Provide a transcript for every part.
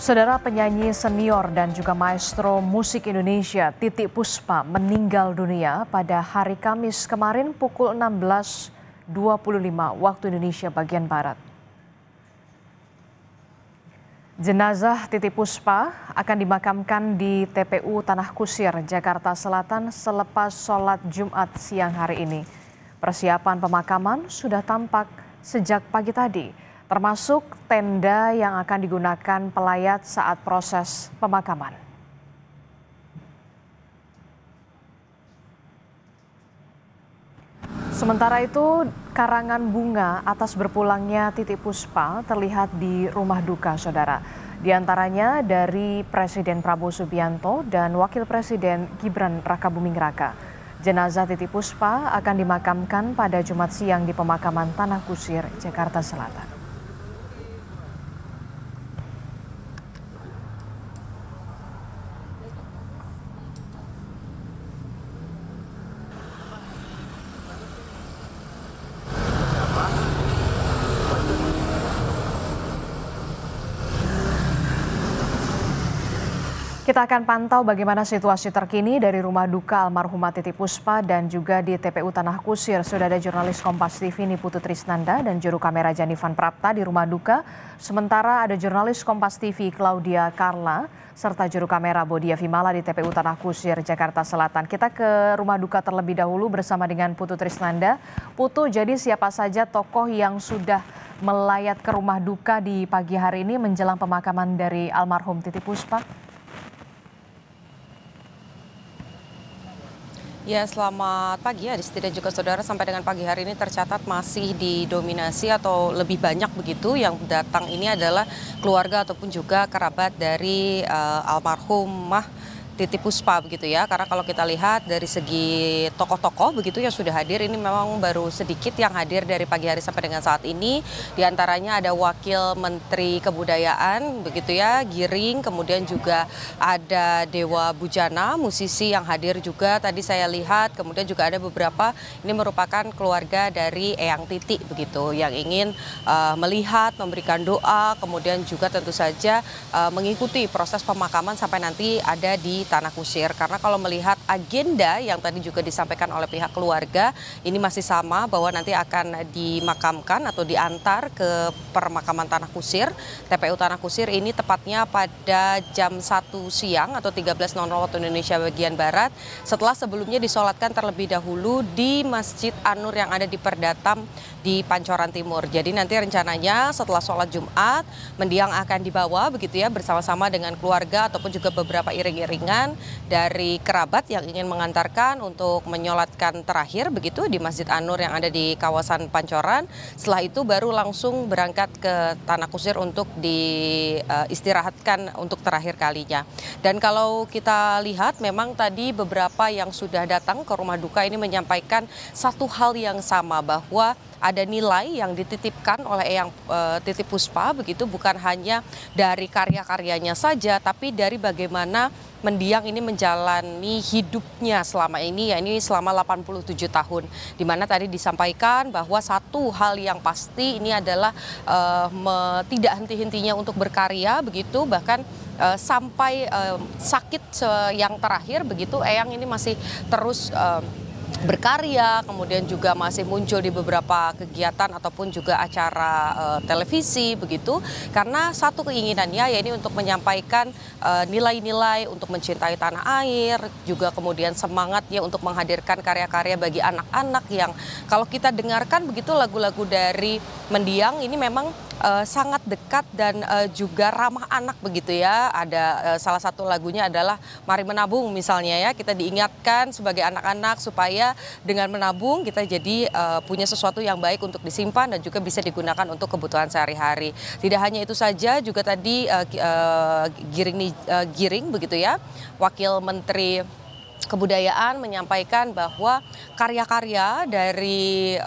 Saudara penyanyi senior dan juga maestro musik Indonesia Titiek Puspa meninggal dunia pada hari Kamis kemarin pukul 16.25 waktu Indonesia bagian Barat. Jenazah Titiek Puspa akan dimakamkan di TPU Tanah Kusir, Jakarta Selatan selepas sholat Jumat siang hari ini. Persiapan pemakaman sudah tampak sejak pagi tadi, termasuk tenda yang akan digunakan pelayat saat proses pemakaman. Sementara itu, karangan bunga atas berpulangnya Titiek Puspa terlihat di rumah duka, saudara. Di antaranya dari Presiden Prabowo Subianto dan Wakil Presiden Gibran Rakabuming Raka. Jenazah Titiek Puspa akan dimakamkan pada Jumat siang di pemakaman Tanah Kusir, Jakarta Selatan. Kita akan pantau bagaimana situasi terkini dari rumah duka almarhumah Titiek Puspa dan juga di TPU Tanah Kusir. Sudah ada jurnalis Kompas TV Niputu Trisnanda dan juru kamera Janivan Prapta di rumah duka. Sementara ada jurnalis Kompas TV Claudia Carla serta juru kamera Bodia Vimala di TPU Tanah Kusir, Jakarta Selatan. Kita ke rumah duka terlebih dahulu bersama dengan Putu Trisnanda. Putu, jadi siapa saja tokoh yang sudah melayat ke rumah duka di pagi hari ini menjelang pemakaman dari almarhum Titiek Puspa? Ya, selamat pagi Adisti dan juga saudara. Sampai dengan pagi hari ini tercatat masih didominasi atau lebih banyak begitu yang datang ini adalah keluarga ataupun juga kerabat dari almarhumah Titiek Puspa begitu ya. Karena kalau kita lihat dari segi tokoh-tokoh begitu yang sudah hadir, ini memang baru sedikit yang hadir dari pagi hari sampai dengan saat ini. Di antaranya ada Wakil Menteri Kebudayaan begitu ya, Giring, kemudian juga ada Dewa Bujana, musisi yang hadir juga tadi saya lihat. Kemudian juga ada beberapa, ini merupakan keluarga dari Eyang Titiek begitu yang ingin melihat, memberikan doa, kemudian juga tentu saja mengikuti proses pemakaman sampai nanti ada di Tanah Kusir. Karena kalau melihat agenda yang tadi juga disampaikan oleh pihak keluarga, ini masih sama bahwa nanti akan dimakamkan atau diantar ke permakaman Tanah Kusir, TPU Tanah Kusir ini tepatnya pada jam 1 siang atau 13.00 waktu Indonesia bagian Barat, setelah sebelumnya disolatkan terlebih dahulu di Masjid An-Nur yang ada di Perdatam di Pancoran Timur. Jadi nanti rencananya setelah sholat Jumat, mendiang akan dibawa begitu ya bersama-sama dengan keluarga ataupun juga beberapa iring-iringan dari kerabat yang ingin mengantarkan untuk menyolatkan terakhir begitu di Masjid An-Nur yang ada di kawasan Pancoran. Setelah itu baru langsung berangkat ke Tanah Kusir untuk diistirahatkan untuk terakhir kalinya. Dan kalau kita lihat memang tadi beberapa yang sudah datang ke rumah duka ini menyampaikan satu hal yang sama, bahwa ada nilai yang dititipkan oleh Eyang Titiek Puspa begitu, bukan hanya dari karya-karyanya saja, tapi dari bagaimana mendiang ini menjalani hidupnya selama ini, ya ini selama 87 tahun. Di mana tadi disampaikan bahwa satu hal yang pasti ini adalah tidak henti-hentinya untuk berkarya begitu, bahkan sampai sakit yang terakhir begitu, Eyang ini masih terus berkarya, kemudian juga masih muncul di beberapa kegiatan ataupun juga acara televisi begitu, karena satu keinginannya ya ini untuk menyampaikan nilai-nilai untuk mencintai tanah air, juga kemudian semangatnya untuk menghadirkan karya-karya bagi anak-anak yang kalau kita dengarkan begitu lagu-lagu dari mendiang ini memang sangat dekat dan juga ramah anak begitu ya. Ada salah satu lagunya adalah Mari Menabung misalnya ya, kita diingatkan sebagai anak-anak supaya dengan menabung kita jadi punya sesuatu yang baik untuk disimpan dan juga bisa digunakan untuk kebutuhan sehari-hari. Tidak hanya itu saja, juga tadi Giring begitu ya, Wakil Menteri Kebudayaan menyampaikan bahwa karya-karya dari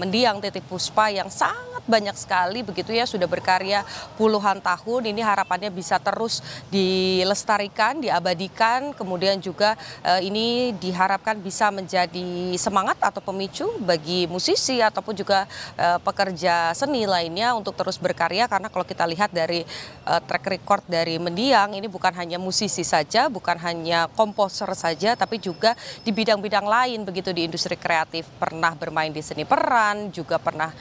mendiang Titiek Puspa yang sangat banyak sekali begitu ya, sudah berkarya puluhan tahun. Ini harapannya bisa terus dilestarikan, diabadikan, kemudian juga ini diharapkan bisa menjadi semangat atau pemicu bagi musisi ataupun juga pekerja seni lainnya untuk terus berkarya, karena kalau kita lihat dari track record dari mendiang ini bukan hanya musisi saja, bukan hanya komposer saja, tapi juga di bidang-bidang lain begitu di industri kreatif, pernah bermain di seni peran, juga pernah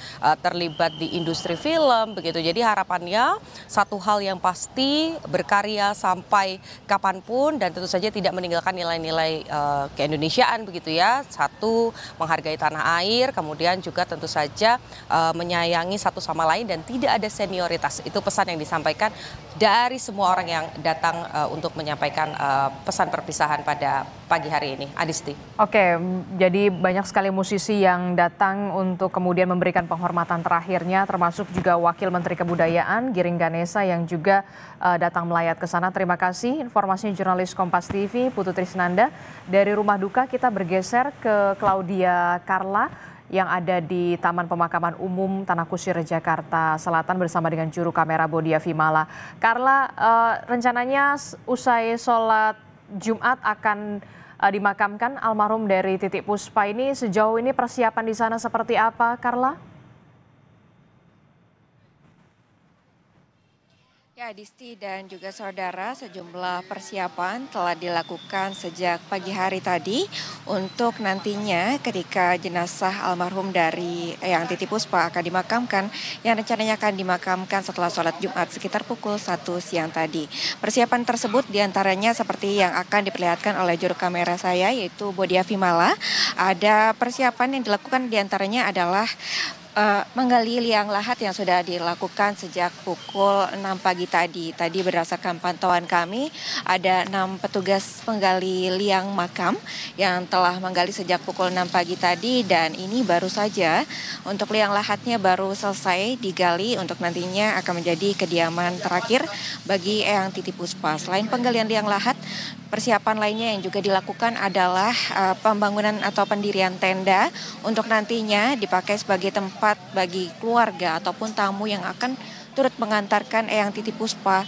terlibat di industri film begitu. Jadi harapannya satu hal yang pasti, berkarya sampai kapanpun dan tentu saja tidak meninggalkan nilai-nilai keindonesiaan begitu ya. Satu, menghargai tanah air, kemudian juga tentu saja menyayangi satu sama lain dan tidak ada senioritas. Itu pesan yang disampaikan dari semua orang yang datang untuk menyampaikan pesan perpisahan pada pagi hari ini. Adisti. Oke, jadi banyak sekali musisi yang datang untuk kemudian memberikan penghormatan terakhirnya, termasuk juga Wakil Menteri Kebudayaan Giring Ganesa yang juga datang melayat ke sana. Terima kasih informasinya jurnalis Kompas TV Putu Trisnanda. Dari rumah duka kita bergeser ke Claudia Carla yang ada di Taman Pemakaman Umum Tanah Kusir, Jakarta Selatan bersama dengan juru kamera Bodia Vimala. Carla, rencananya usai sholat Jumat akan dimakamkan almarhum dari Titiek Puspa ini. Sejauh ini persiapan di sana seperti apa, Carla? Ya, Disti dan juga saudara, sejumlah persiapan telah dilakukan sejak pagi hari tadi untuk nantinya ketika jenazah almarhum dari Eyang Titiek Puspa akan dimakamkan, yang rencananya akan dimakamkan setelah sholat Jumat sekitar pukul 1 siang tadi. Persiapan tersebut diantaranya seperti yang akan diperlihatkan oleh juru kamera saya, yaitu Bodia Vimala. Ada persiapan yang dilakukan diantaranya adalah menggali liang lahat yang sudah dilakukan sejak pukul 6 pagi tadi. Tadi berdasarkan pantauan kami ada 6 petugas penggali liang makam yang telah menggali sejak pukul 6 pagi tadi, dan ini baru saja untuk liang lahatnya baru selesai digali untuk nantinya akan menjadi kediaman terakhir bagi Eyang Titiek Puspa. Selain penggalian liang lahat, persiapan lainnya yang juga dilakukan adalah pembangunan atau pendirian tenda untuk nantinya dipakai sebagai tempat bagi keluarga ataupun tamu yang akan turut mengantarkan Eyang Titiek Puspa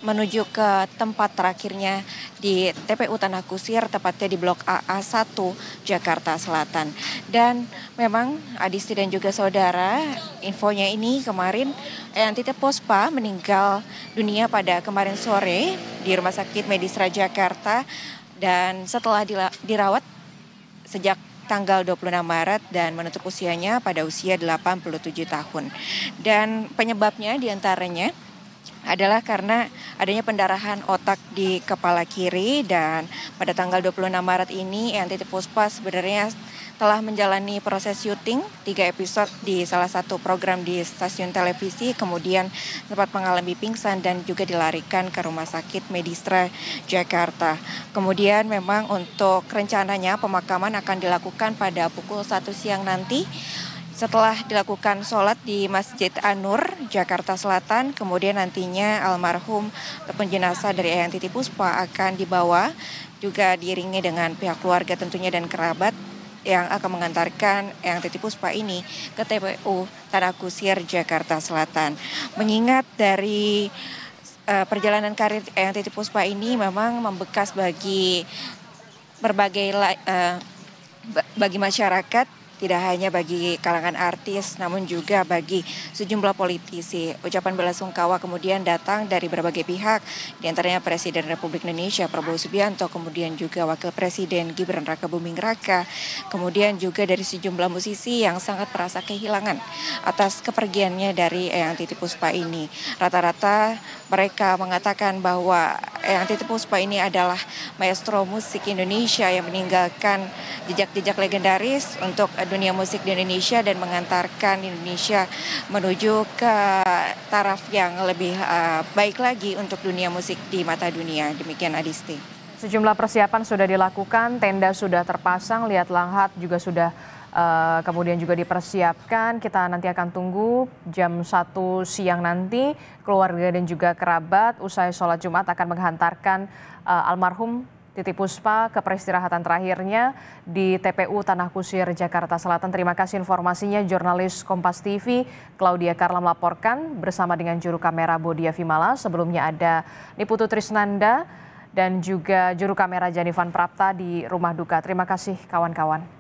menuju ke tempat terakhirnya di TPU Tanah Kusir, tepatnya di Blok AA1 Jakarta Selatan. Dan memang Adisti dan juga saudara, infonya ini kemarin Eyang Titiek Puspa meninggal dunia pada kemarin sore di Rumah Sakit Medistra Jakarta, dan setelah dirawat sejak tanggal 26 Maret dan menutup usianya pada usia 87 tahun. Dan penyebabnya diantaranya adalah karena adanya pendarahan otak di kepala kiri, dan pada tanggal 26 Maret ini Eyang Titiek Puspa sebenarnya telah menjalani proses syuting 3 episode di salah satu program di stasiun televisi, kemudian sempat mengalami pingsan dan juga dilarikan ke Rumah Sakit Medistra Jakarta. Kemudian memang untuk rencananya pemakaman akan dilakukan pada pukul 1 siang nanti setelah dilakukan sholat di Masjid An-Nur, Jakarta Selatan. Kemudian nantinya almarhum ataupun jenazah dari Eyang Titiek Puspa akan dibawa juga diiringi dengan pihak keluarga tentunya dan kerabat yang akan mengantarkan Eyang Titiek Puspa ini ke TPU Tanah Kusir, Jakarta Selatan. Mengingat dari perjalanan karir Eyang Titiek Puspa ini memang membekas bagi berbagai bagi masyarakat, tidak hanya bagi kalangan artis, namun juga bagi sejumlah politisi. Ucapan belasungkawa kemudian datang dari berbagai pihak, diantaranya Presiden Republik Indonesia Prabowo Subianto, kemudian juga Wakil Presiden Gibran Rakabuming Raka, kemudian juga dari sejumlah musisi yang sangat merasa kehilangan atas kepergiannya dari Eyang Titiek Puspa ini. Rata-rata mereka mengatakan bahwa Eyang Titiek Puspa ini adalah maestro musik Indonesia yang meninggalkan jejak-jejak legendaris untuk dunia musik di Indonesia dan mengantarkan Indonesia menuju ke taraf yang lebih baik lagi untuk dunia musik di mata dunia. Demikian Adisti. Sejumlah persiapan sudah dilakukan, tenda sudah terpasang, lihat lahat juga sudah kemudian juga dipersiapkan. Kita nanti akan tunggu jam 1 siang nanti keluarga dan juga kerabat usai sholat Jumat akan menghantarkan almarhum Titiek Puspa ke peristirahatan terakhirnya di TPU Tanah Kusir, Jakarta Selatan. Terima kasih informasinya jurnalis Kompas TV Claudia Karla melaporkan bersama dengan juru kamera Bodia Vimala. Sebelumnya ada Niputu Trisnanda dan juga juru kamera Janivan Prapta di rumah duka. Terima kasih kawan-kawan.